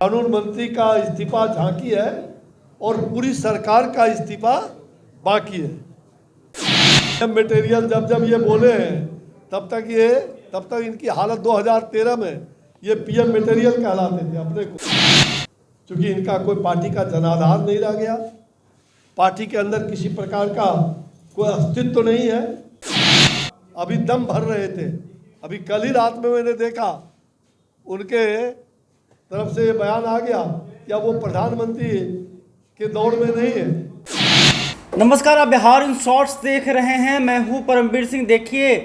कानून मंत्री का इस्तीफा झांकी है और पूरी सरकार का इस्तीफा बाकी है। मटेरियल जब ये बोले हैं तब तक इनकी हालत 2013 में ये पीएम मटेरियल कहलाते थे अपने को, क्योंकि इनका कोई पार्टी का जनाधार नहीं रह गया, पार्टी के अंदर किसी प्रकार का कोई अस्तित्व तो नहीं है। अभी दम भर रहे थे, अभी कल ही रात में मैंने देखा उनके तरफ से ये बयान आ गया कि अब वो प्रधानमंत्री के दौड़ में नहीं है। नमस्कार, आप बिहार इन शॉर्ट्स देख रहे हैं। मैं हूं परमवीर सिंह। देखिए,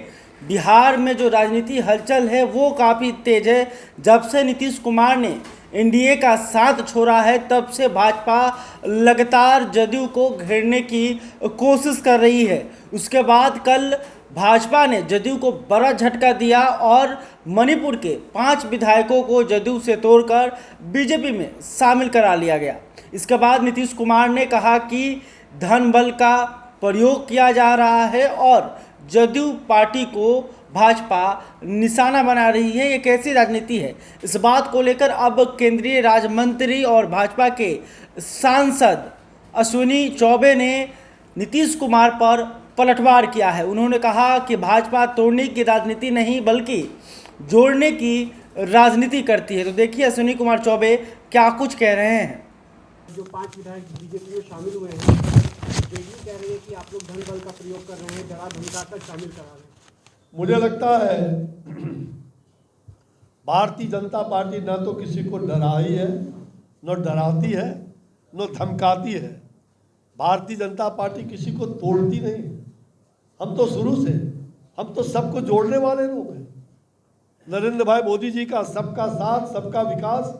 बिहार में जो राजनीति हलचल है वो काफ़ी तेज है। जब से नीतीश कुमार ने एनडीए का साथ छोड़ा है तब से भाजपा लगातार जदयू को घेरने की कोशिश कर रही है। उसके बाद कल भाजपा ने जदयू को बड़ा झटका दिया और मणिपुर के 5 विधायकों को जदयू से तोड़कर बीजेपी में शामिल करा लिया गया। इसके बाद नीतीश कुमार ने कहा कि धन बल का प्रयोग किया जा रहा है और जदयू पार्टी को भाजपा निशाना बना रही है। ये कैसी राजनीति है, इस बात को लेकर अब केंद्रीय राज्य मंत्री और भाजपा के सांसद अश्विनी चौबे ने नीतीश कुमार पर पलटवार किया है। उन्होंने कहा कि भाजपा तोड़ने की राजनीति नहीं बल्कि जोड़ने की राजनीति करती है। तो देखिए अश्विनी कुमार चौबे क्या कुछ कह रहे हैं। जो 5 विधायक बीजेपी में शामिल हुए हैं, जेडीयू कह रही है कि आप लोग धन बल का प्रयोग कर रहे हैं, डरा धमका कर शामिल करा रहे हैं। मुझे लगता है भारतीय जनता पार्टी न तो किसी को डराई है, न डराती है, न धमकाती है। भारतीय जनता पार्टी किसी को तोड़ती नहीं। हम तो शुरू से हम तो सबको जोड़ने वाले लोग हैं। नरेंद्र भाई मोदी जी का सबका साथ, सबका विकास,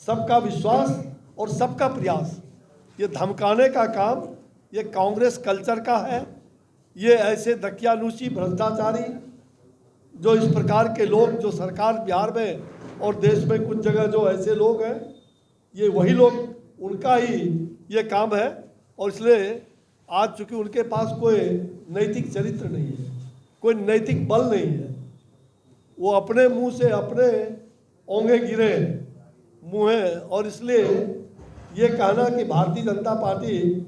सबका विश्वास और सबका प्रयास, ये धमकाने का काम ये कांग्रेस कल्चर का है। ये ऐसे दकियानूसी भ्रष्टाचारी जो इस प्रकार के लोग जो सरकार बिहार में और देश में कुछ जगह जो ऐसे लोग हैं, ये वही लोग, उनका ही ये काम है। और इसलिए आज चूंकि उनके पास कोई नैतिक चरित्र नहीं है, कोई नैतिक बल नहीं है, वो अपने मुंह से अपने ओंगे गिरे मुँह हैं। और इसलिए ये कहना कि भारतीय जनता पार्टी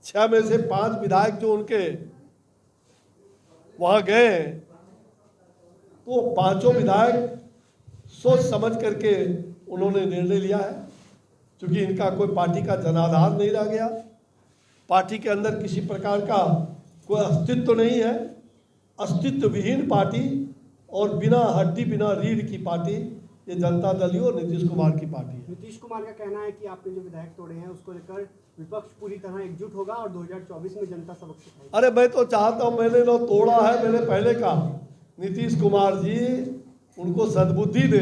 6 में से 5 विधायक जो उनके वहाँ गए तो 5 विधायक सोच समझ करके उन्होंने निर्णय लिया है, क्योंकि इनका कोई पार्टी का जनाधार नहीं रह गया, पार्टी के अंदर किसी प्रकार का कोई अस्तित्व तो नहीं है। अस्तित्व विहीन पार्टी और बिना हड्डी बिना रीढ़ की पार्टी ये जनता दल और नीतीश कुमार की पार्टी है। नीतीश कुमार का कहना है कि आपने जो विधायक तोड़े हैं उसको लेकर विपक्ष पूरी तरह एकजुट होगा और 2024 में जनता सबक सिखाएगी। अरे मैं तो चाहता हूँ, मैंने जो तोड़ा है मैंने पहले कहा, नीतीश कुमार जी उनको सद्बुद्धि दे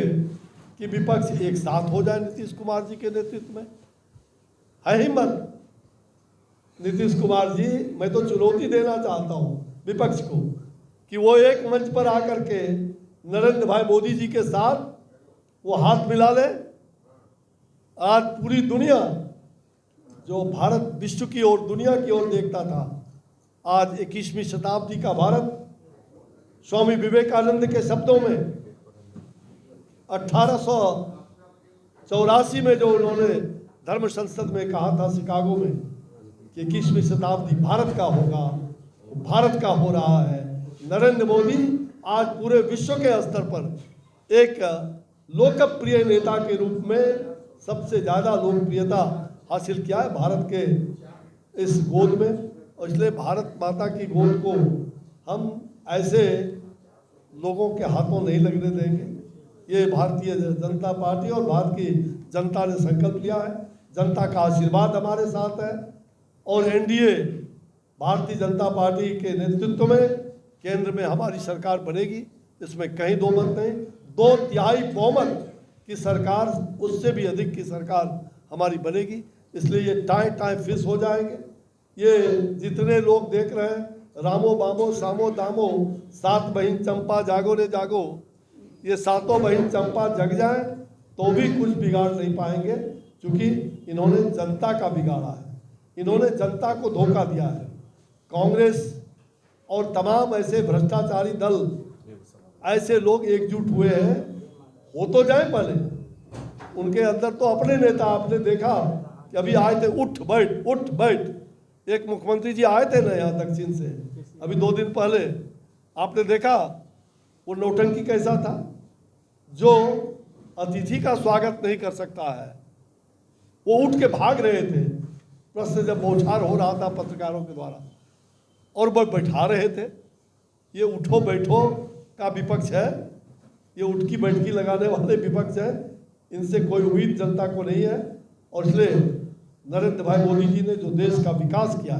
कि विपक्ष एक साथ हो जाए नीतीश कुमार जी के नेतृत्व में। है हिम्मत नीतीश कुमार जी, मैं तो चुनौती देना चाहता हूँ विपक्ष को कि वो एक मंच पर आकर के नरेंद्र भाई मोदी जी के साथ वो हाथ मिला ले। आज पूरी दुनिया जो भारत विश्व की ओर, दुनिया की ओर देखता था, आज 21वीं शताब्दी का भारत स्वामी विवेकानंद के शब्दों में 1884 में जो उन्होंने धर्म संसद में कहा था शिकागो में कि 21वीं शताब्दी भारत का होगा, भारत का हो रहा है। नरेंद्र मोदी आज पूरे विश्व के स्तर पर एक लोकप्रिय नेता के रूप में सबसे ज़्यादा लोकप्रियता हासिल किया है भारत के इस गोद में। और इसलिए भारत माता की गोद को हम ऐसे लोगों के हाथों नहीं लगने देंगे। ये भारतीय जनता पार्टी और भारत की जनता ने संकल्प लिया है, जनता का आशीर्वाद हमारे साथ है और एनडीए भारतीय जनता पार्टी के नेतृत्व में केंद्र में हमारी सरकार बनेगी, इसमें कहीं दो मत नहीं। 2/3 बहुमत की सरकार, उससे भी अधिक की सरकार हमारी बनेगी। इसलिए ये टाई फिश हो जाएंगे। ये जितने लोग देख रहे हैं, रामो बामो सामो दामो, 7 बहिन चंपा जागो रे जागो, ये 7 बहिन चंपा जग जाए तो भी कुछ बिगाड़ नहीं पाएंगे, क्योंकि इन्होंने जनता का बिगाड़ा है, इन्होंने जनता को धोखा दिया है। कांग्रेस और तमाम ऐसे भ्रष्टाचारी दल, ऐसे लोग एकजुट हुए हैं, हो तो जाए पहले, उनके अंदर तो अपने नेता, आपने देखा कि अभी आए थे उठ बैठ, एक मुख्यमंत्री जी आए थे ना यहाँ दक्षिण से अभी 2 दिन पहले, आपने देखा वो नौटंकी कैसा था। जो अतिथि का स्वागत नहीं कर सकता है वो उठ के भाग रहे थे प्रश्न जब बौछार हो रहा था पत्रकारों के द्वारा, और वो बैठा रहे थे। ये उठो बैठो का विपक्ष है, ये उठकी बैठकी लगाने वाले विपक्ष है, इनसे कोई उम्मीद जनता को नहीं है। और इसलिए नरेंद्र भाई मोदी जी ने जो देश का विकास किया,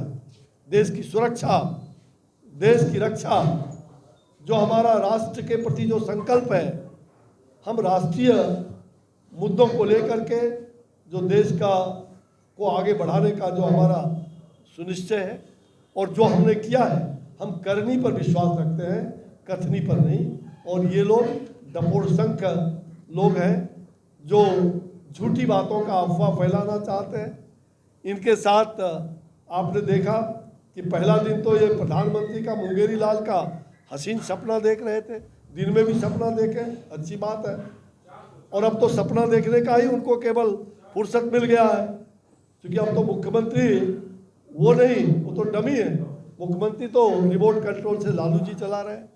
देश की सुरक्षा, देश की रक्षा, जो हमारा राष्ट्र के प्रति जो संकल्प है, हम राष्ट्रीय मुद्दों को लेकर के जो देश का को आगे बढ़ाने का जो हमारा सुनिश्चय है और जो हमने किया है, हम करनी पर विश्वास रखते हैं, कथनी पर नहीं। और ये लोग डपोरसंख लोग हैं जो झूठी बातों का अफवाह फैलाना चाहते हैं। इनके साथ आपने देखा कि पहला दिन तो ये प्रधानमंत्री का मुंगेरी लाल का हसीन सपना देख रहे थे, दिन में भी सपना देखें, अच्छी बात है। और अब तो सपना देखने का ही उनको केवल फुर्सत मिल गया है, क्योंकि अब तो मुख्यमंत्री वो नहीं, वो तो डमी है। मुख्यमंत्री तो रिमोट कंट्रोल से लालू जी चला रहे हैं,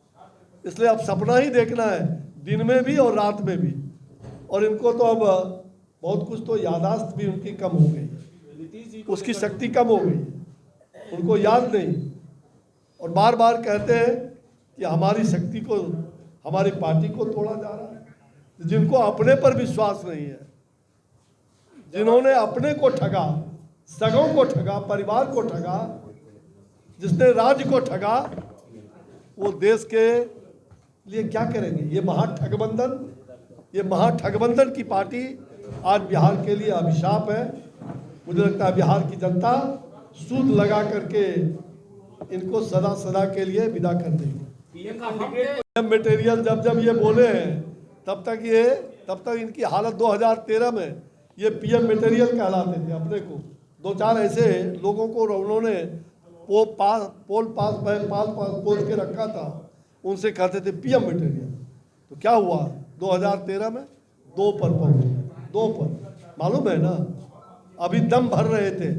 इसलिए अब सपना ही देखना है, दिन में भी और रात में भी। और इनको तो अब बहुत कुछ तो यादाश्त भी उनकी कम हो गई, उसकी शक्ति कम हो गई, उनको याद नहीं। और बार बार कहते हैं कि हमारी शक्ति को, हमारी पार्टी को तोड़ा जा रहा है। जिनको अपने पर विश्वास नहीं है, जिन्होंने अपने को ठगा, सगों को ठगा, परिवार को ठगा, जिसने राज्य को ठगा, वो देश के लिए क्या करेंगे। ये महाठगबंधन की पार्टी आज बिहार के लिए अभिशाप है। मुझे लगता है बिहार की जनता सूद लगा करके इनको सदा सदा के लिए विदा कर देगी। पीएम मटेरियल जब ये बोले हैं तब तक इनकी हालत 2013 में ये पीएम मटेरियल कहलाते थे। अपने को 2-4 ऐसे लोगों को उन्होंने पोल पास पोल के रखा था, उनसे कहते थे पीएम मटेरियल। तो क्या हुआ 2013 में 2 पर पहुंचे, 2 पर, मालूम है ना। अभी दम भर रहे थे।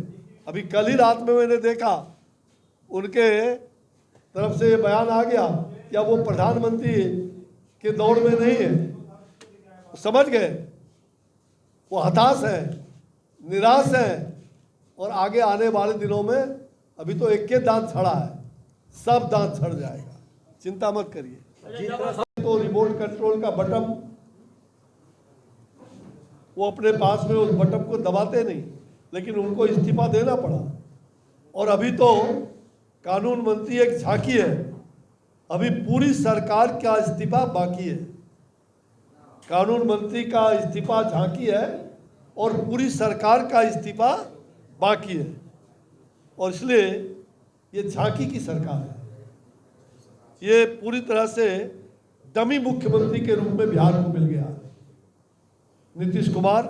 अभी कल ही रात में मैंने देखा उनके तरफ से ये बयान आ गया कि अब वो प्रधानमंत्री के दौड़ में नहीं है। समझ गए, वो हताश है, निराश है, और आगे आने वाले दिनों में, अभी तो एक के दांत छड़ा है, सब दांत छड़ जाएगा, चिंता मत करिए। तो रिमोट कंट्रोल का बटन, वो अपने पास में उस बटन को दबाते नहीं, लेकिन उनको इस्तीफा देना पड़ा। और अभी तो कानून मंत्री एक झांकी है, अभी पूरी सरकार का इस्तीफा बाकी है। कानून मंत्री का इस्तीफा झांकी है और पूरी सरकार का इस्तीफा बाकी है। और इसलिए ये झांकी की सरकार है, ये पूरी तरह से डमी मुख्यमंत्री के रूप में बिहार को मिल गया। नीतीश कुमार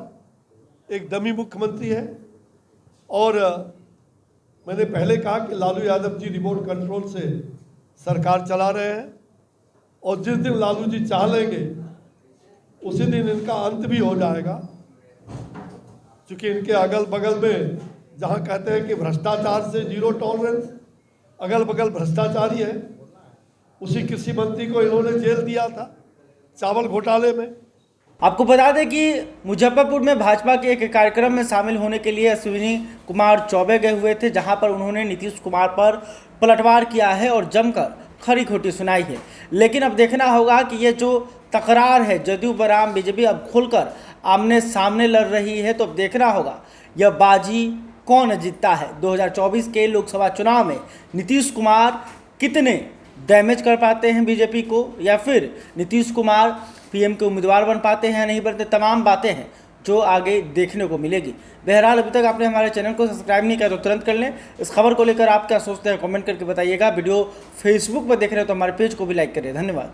एक डमी मुख्यमंत्री है। और मैंने पहले कहा कि लालू यादव जी रिमोट कंट्रोल से सरकार चला रहे हैं, और जिस दिन लालू जी चाह लेंगे उसी दिन इनका अंत भी हो जाएगा। क्योंकि इनके अगल बगल में जहां कहते हैं कि भ्रष्टाचार से जीरो टॉलरेंस, अगल बगल भ्रष्टाचारी है। उसी कृषि मंत्री को इन्होंने जेल दिया था चावल घोटाले में। आपको बता दें कि मुजफ्फरपुर में भाजपा के एक कार्यक्रम में शामिल होने के लिए अश्विनी कुमार चौबे गए हुए थे, जहां पर उन्होंने नीतीश कुमार पर पलटवार किया है और जमकर खरी खोटी सुनाई है। लेकिन अब देखना होगा कि ये जो तकरार है जदयू बनाम बीजेपी अब खुलकर आमने सामने लड़ रही है, तो अब देखना होगा यह बाजी कौन जीतता है। 2024 के लोकसभा चुनाव में नीतीश कुमार कितने डैमेज कर पाते हैं बीजेपी को, या फिर नीतीश कुमार पीएम के उम्मीदवार बन पाते हैं या नहीं बनते, तमाम बातें हैं जो आगे देखने को मिलेगी। बहरहाल अभी तक आपने हमारे चैनल को सब्सक्राइब नहीं किया तो तुरंत कर लें। इस खबर को लेकर आप क्या सोचते हैं कमेंट करके बताइएगा। वीडियो फेसबुक पर देख रहे हो तो हमारे पेज को भी लाइक करें। धन्यवाद।